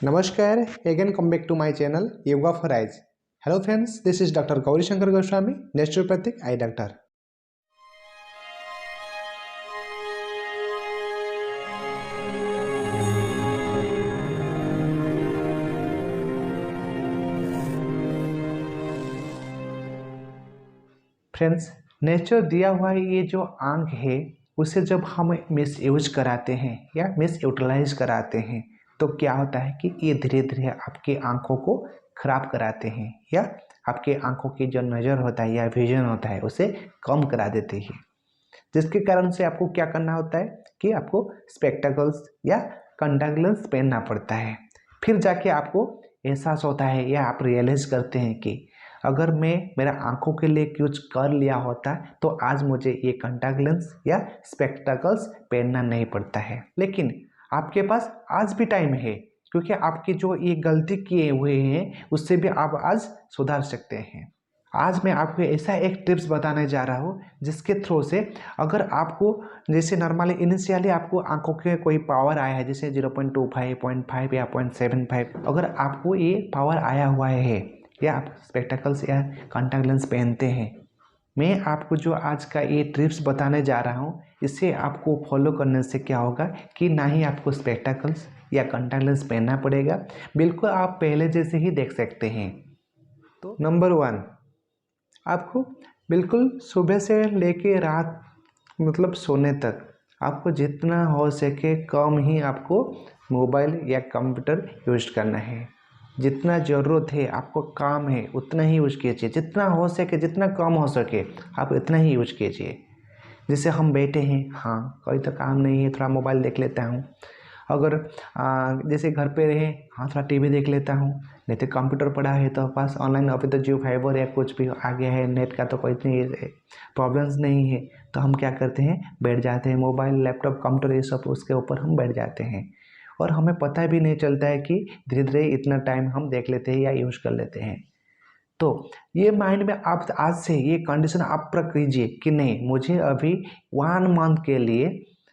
Namaskar, again come back to my channel Yoga for Eyes. Hello friends, this is Dr. Gauri Shankar Goswami, naturopathic eye doctor. Friends, nature दिया हुआ ये जो आंख है उसे जब हम मिस यूज कराते हैं या मिस यूटिलाइज कराते हैं तो क्या होता है कि ये धीरे धीरे आपकी आंखों को खराब कराते हैं या आपके आंखों की जो नज़र होता है या विजन होता है उसे कम करा देते हैं, जिसके कारण से आपको क्या करना होता है कि आपको स्पेक्टेकल्स या कॉन्टैक्ट लेंस पहनना पड़ता है। फिर जाके आपको एहसास होता है या आप रियलाइज़ करते हैं कि अगर मैं मेरा आंखों के लिए कुछ कर लिया होता तो आज मुझे ये कॉन्टैक्ट लेंस या स्पेक्टेकल्स पहनना नहीं पड़ता है। लेकिन आपके पास आज भी टाइम है, क्योंकि आपकी जो ये गलती किए हुए हैं उससे भी आप आज सुधार सकते हैं। आज मैं आपको ऐसा एक टिप्स बताने जा रहा हूँ जिसके थ्रू से अगर आपको जैसे नॉर्मली इनिशियली आपको आंखों के कोई पावर आया है जैसे 0.25, 0.5 या 0.75, अगर आपको ये पावर आया हुआ है या आप स्पेक्टेकल्स या कॉन्टैक्ट लेंस पहनते हैं, मैं आपको जो आज का ये टिप्स बताने जा रहा हूँ इसे आपको फॉलो करने से क्या होगा कि ना ही आपको स्पेक्टेकल्स या कॉन्टैक्ट लेंस पहनना पड़ेगा, बिल्कुल आप पहले जैसे ही देख सकते हैं। तो नंबर 1, आपको बिल्कुल सुबह से लेके रात मतलब सोने तक आपको जितना हो सके कम ही आपको मोबाइल या कंप्यूटर यूज करना है। जितना ज़रूरत है आपको काम है उतना ही यूज कीजिए, जितना हो सके जितना कम हो सके आप इतना ही यूज कीजिए। जैसे हम बैठे हैं, हाँ कोई तो काम नहीं है, थोड़ा मोबाइल देख लेता हूँ। अगर जैसे घर पे रहे, हाँ थोड़ा टीवी देख लेता हूँ, नहीं तो कंप्यूटर पड़ा है तो पास ऑनलाइन अभी तो जियो फाइबर या कुछ भी आ गया है, नेट का तो कोई इतनी प्रॉब्लम्स नहीं है। तो हम क्या करते हैं, बैठ जाते हैं, मोबाइल लैपटॉप कंप्यूटर ये सब उसके ऊपर हम बैठ जाते हैं और हमें पता भी नहीं चलता है कि धीरे धीरे इतना टाइम हम देख लेते हैं या यूज कर लेते हैं। तो ये माइंड में आप आज से ये कंडीशन आप रख कीजिए कि नहीं, मुझे अभी 1 मंथ के लिए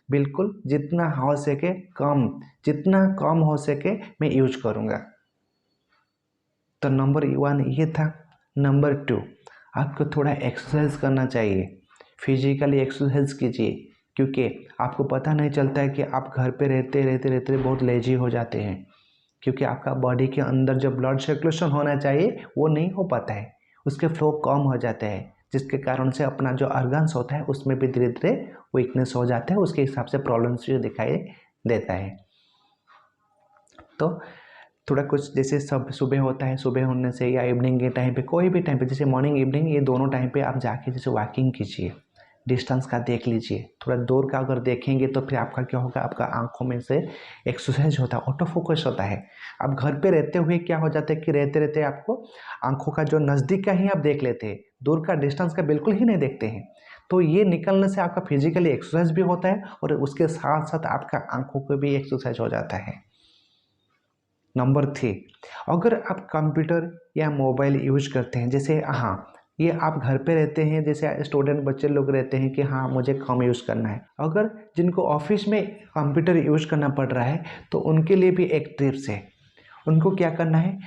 बिल्कुल जितना हो सके कम, जितना कम हो सके मैं यूज करूँगा। तो नंबर 1 ये था। नंबर 2, आपको थोड़ा एक्सरसाइज करना चाहिए, फिजिकली एक्सरसाइज कीजिए, क्योंकि आपको पता नहीं चलता है कि आप घर पे रहते बहुत लेजी हो जाते हैं, क्योंकि आपका बॉडी के अंदर जो ब्लड सर्कुलेशन होना चाहिए वो नहीं हो पाता है, उसके फ्लो कम हो जाता है, जिसके कारण से अपना जो ऑर्गन्स होता है उसमें भी धीरे धीरे वीकनेस हो जाता है, उसके हिसाब से प्रॉब्लम्स भी दिखाई देता है। तो थोड़ा कुछ जैसे सब सुबह होता है, सुबह होने से या इवनिंग के टाइम पे, कोई भी टाइम पे, जैसे मॉर्निंग इवनिंग ये दोनों टाइम पे आप जाके जैसे वॉकिंग कीजिए, डिस्टेंस का देख लीजिए, थोड़ा दूर का अगर देखेंगे तो फिर आपका क्या होगा, आपका आंखों में से एक्सरसाइज होता है, ऑटो फोकस होता है। अब घर पे रहते हुए क्या हो जाता है कि रहते रहते आपको आंखों का जो नज़दीक का ही आप देख लेते हैं, दूर का डिस्टेंस का बिल्कुल ही नहीं देखते हैं। तो ये निकलने से आपका फिजिकली एक्सरसाइज भी होता है और उसके साथ साथ आपका आंखों को भी एक्सरसाइज हो जाता है। नंबर 3, अगर आप कंप्यूटर या मोबाइल यूज करते हैं, जैसे हाँ ये आप घर पे रहते हैं, जैसे स्टूडेंट बच्चे लोग रहते हैं कि हाँ मुझे कम यूज़ करना है, अगर जिनको ऑफिस में कंप्यूटर यूज करना पड़ रहा है तो उनके लिए भी एक टिप्स है। उनको क्या करना है,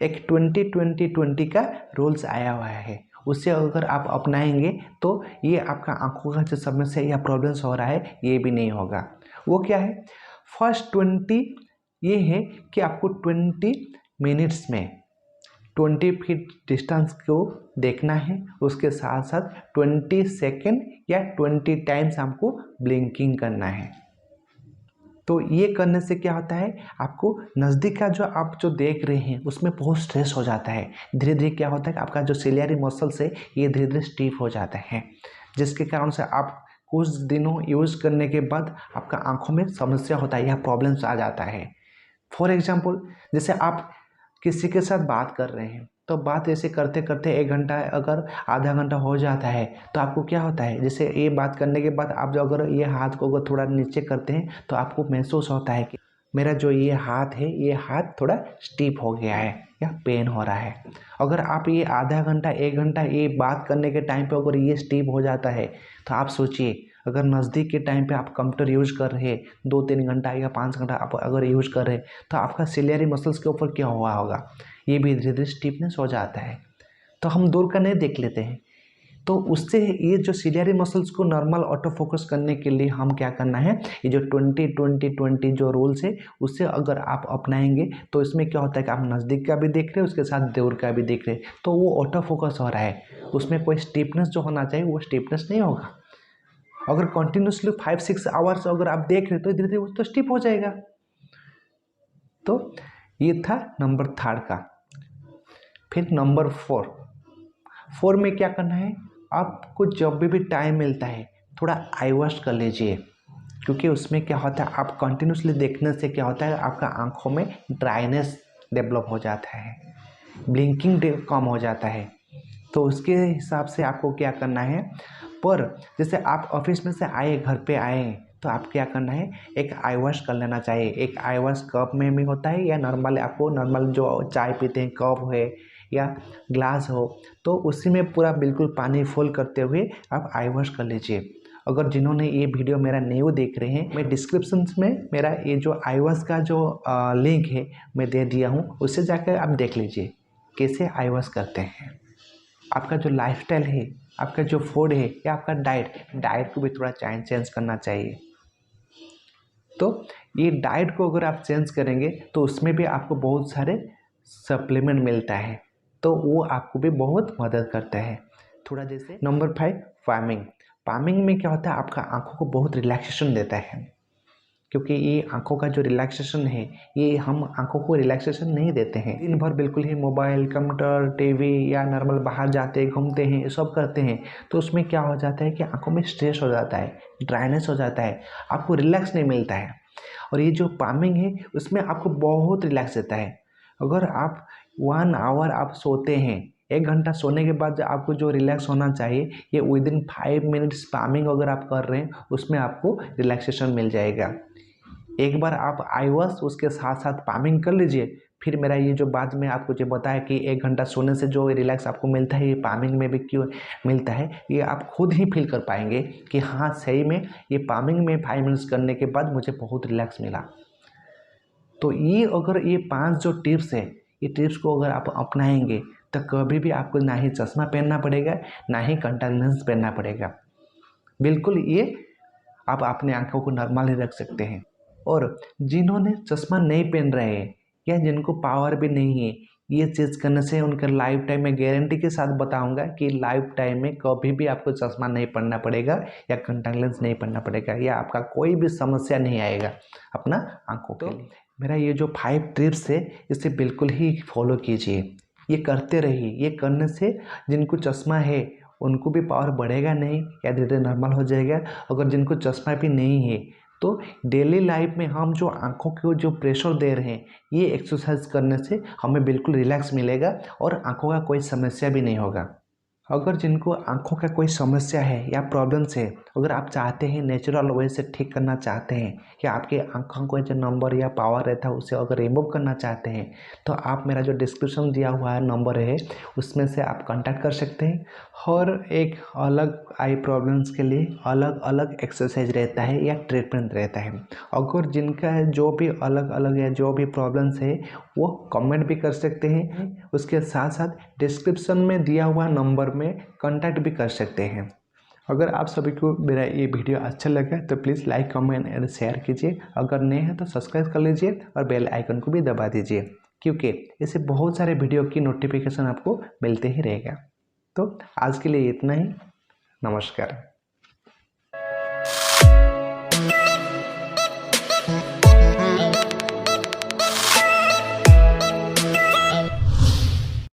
एक 20-20-20 का रूल्स आया हुआ है, उससे अगर आप अपनाएंगे तो ये आपका आंखों का जो समस्या या प्रॉब्लम्स हो रहा है ये भी नहीं होगा। वो क्या है, फर्स्ट 20 ये है कि आपको 20 मिनट्स में 20 फीट डिस्टेंस को देखना है, उसके साथ साथ 20 सेकेंड या 20 टाइम्स आपको ब्लिंकिंग करना है। तो ये करने से क्या होता है, आपको नज़दीक का जो आप जो देख रहे हैं उसमें बहुत स्ट्रेस हो जाता है, धीरे धीरे क्या होता है कि आपका जो सिलियरी मसल्स है ये धीरे धीरे स्टीफ हो जाता है, जिसके कारण से आप कुछ दिनों यूज़ करने के बाद आपका आंखों में समस्या होता है या प्रॉब्लम्स आ जाता है। फॉर एग्जाम्पल, जैसे आप किसी के साथ बात कर रहे हैं तो बात ऐसे करते करते 1 घंटा अगर आधा घंटा हो जाता है तो आपको क्या होता है, जैसे ये बात करने के बाद आप जो अगर ये हाथ को अगर थोड़ा नीचे करते हैं तो आपको महसूस होता है कि मेरा जो ये हाथ है ये हाथ थोड़ा स्टीफ हो गया है या पेन हो रहा है। अगर आप ये आधा घंटा 1 घंटा ये बात करने के टाइम पे अगर ये स्टीफ हो जाता है तो आप सोचिए अगर नज़दीक के टाइम पे आप कंप्यूटर यूज़ कर रहे हैं 2-3 घंटा या 5 घंटा आप अगर यूज़ कर रहे हैं तो आपका सिलियरी मसल्स के ऊपर क्या हुआ होगा, ये भी धीरे धीरे स्टिफनेस हो जाता है। तो हम दूर का नहीं देख लेते हैं। तो उससे ये जो सिलियरी मसल्स को नॉर्मल ऑटो फोकस करने के लिए हम क्या करना है, ये जो 20-20-20 जो रूल्स है उससे अगर आप अपनाएंगे तो इसमें क्या होता है कि आप नज़दीक का भी देख रहे हैं उसके साथ दूर का भी देख रहे हैं, तो वो ऑटो फोकस हो रहा है, उसमें कोई स्टिफनेस जो होना चाहिए वो स्टिफनेस नहीं होगा। अगर कंटिन्यूसली 5-6 आवर्स अगर आप देख रहे हैं तो धीरे धीरे वो तो स्टिफ हो जाएगा। तो ये था नंबर 3 का। फिर नंबर 4 में क्या करना है, आपको जब भी टाइम मिलता है थोड़ा आई वॉश कर लीजिए, क्योंकि उसमें क्या होता है आप कंटिन्यूसली देखने से क्या होता है आपका आँखों में ड्राइनेस डेवलप हो जाता है, ब्लिंकिंग कम हो जाता है। तो उसके हिसाब से आपको क्या करना है, पर जैसे आप ऑफिस में से आए घर पे आए तो आप क्या करना है, एक आई वॉश कर लेना चाहिए। एक आई वॉश कप में भी होता है या नॉर्मल आपको नॉर्मल जो चाय पीते हैं कप है या ग्लास हो, तो उसी में पूरा बिल्कुल पानी फुल करते हुए आप आई वॉश कर लीजिए। अगर जिन्होंने ये वीडियो मेरा न्यू देख रहे हैं, मैं डिस्क्रिप्शन में मेरा ये जो आई वॉश का जो लिंक है मैं दे दिया हूँ, उससे जाकर आप देख लीजिए कैसे आई वॉश करते हैं। आपका जो लाइफस्टाइल है, आपका जो फूड है या आपका डाइट को भी थोड़ा चेंज करना चाहिए। तो ये डाइट को अगर आप चेंज करेंगे तो उसमें भी आपको बहुत सारे सप्लीमेंट मिलता है, तो वो आपको भी बहुत मदद करता है थोड़ा। जैसे नंबर 5 पामिंग में क्या होता है आपका आंखों को बहुत रिलैक्सेशन देता है, क्योंकि ये आंखों का जो रिलैक्सेशन है ये हम आंखों को रिलैक्सेशन नहीं देते हैं। दिन भर बिल्कुल ही मोबाइल कंप्यूटर टीवी या नॉर्मल बाहर जाते घूमते हैं ये सब करते हैं, तो उसमें क्या हो जाता है कि आंखों में स्ट्रेस हो जाता है, ड्राइनेस हो जाता है, आपको रिलैक्स नहीं मिलता है। और ये जो पामिंग है उसमें आपको बहुत रिलैक्स देता है। अगर आप 1 आवर आप सोते हैं, 1 घंटा सोने के बाद आपको जो रिलैक्स होना चाहिए ये विदिन 5 मिनट्स पामिंग अगर आप कर रहे हैं उसमें आपको रिलैक्सेशन मिल जाएगा। एक बार आप आई वॉश उसके साथ साथ पामिंग कर लीजिए, फिर मेरा ये जो बात मैं आपको जो बताया कि 1 घंटा सोने से जो रिलैक्स आपको मिलता है ये पामिंग में भी क्यों मिलता है, ये आप खुद ही फील कर पाएंगे कि हाँ सही में ये पामिंग में 5 मिनट्स करने के बाद मुझे बहुत रिलैक्स मिला। तो ये अगर ये 5 जो टिप्स है, ये टिप्स को अगर आप अपनाएंगे तो कभी भी आपको ना ही चश्मा पहनना पड़ेगा ना ही कॉन्टैक्ट लेंस पहनना पड़ेगा। बिल्कुल ये आप अपने आंखों को नॉर्मल ही रख सकते हैं। और जिन्होंने चश्मा नहीं पहन रहे हैं या जिनको पावर भी नहीं है, ये चीज़ करने से उनका लाइफ टाइम में गारंटी के साथ बताऊंगा कि लाइफ टाइम में कभी भी आपको चश्मा नहीं पहनना पड़ेगा या कॉन्टैक्ट लेंस नहीं पहनना पड़ेगा या आपका कोई भी समस्या नहीं आएगा अपना आंखों के लिए। मेरा ये जो 5 टिप्स है इसे बिल्कुल ही फॉलो कीजिए, ये करते रहिए। ये करने से जिनको चश्मा है उनको भी पावर बढ़ेगा नहीं या धीरे धीरे नॉर्मल हो जाएगा। अगर जिनको चश्मा भी नहीं है तो डेली लाइफ में हम जो आंखों को जो प्रेशर दे रहे हैं ये एक्सरसाइज करने से हमें बिल्कुल रिलैक्स मिलेगा और आंखों का कोई समस्या भी नहीं होगा। अगर जिनको आंखों का कोई समस्या है या प्रॉब्लम्स है, अगर आप चाहते हैं नेचुरल वे से ठीक करना चाहते हैं या आपके आंखों का जो नंबर या पावर रहता है उसे अगर रिमूव करना चाहते हैं, तो आप मेरा जो डिस्क्रिप्शन दिया हुआ है नंबर है उसमें से आप कांटेक्ट कर सकते हैं। और एक अलग आई प्रॉब्लम्स के लिए अलग अलग एक्सरसाइज रहता है या ट्रीटमेंट रहता है। अगर जिनका जो भी अलग अलग या जो भी प्रॉब्लम्स है वो कमेंट भी कर सकते हैं, उसके साथ साथ डिस्क्रिप्शन में दिया हुआ नंबर में कांटेक्ट भी कर सकते हैं। अगर आप सभी को मेरा ये वीडियो अच्छा लगा तो please like comment and share कीजिए। अगर नए हैं तो सब्सक्राइब कर लीजिए और बेल आइकन को भी दबा दीजिए, क्योंकि इससे बहुत सारे वीडियो की नोटिफिकेशन आपको मिलते ही रहेगा। तो आज के लिए इतना ही। नमस्कार।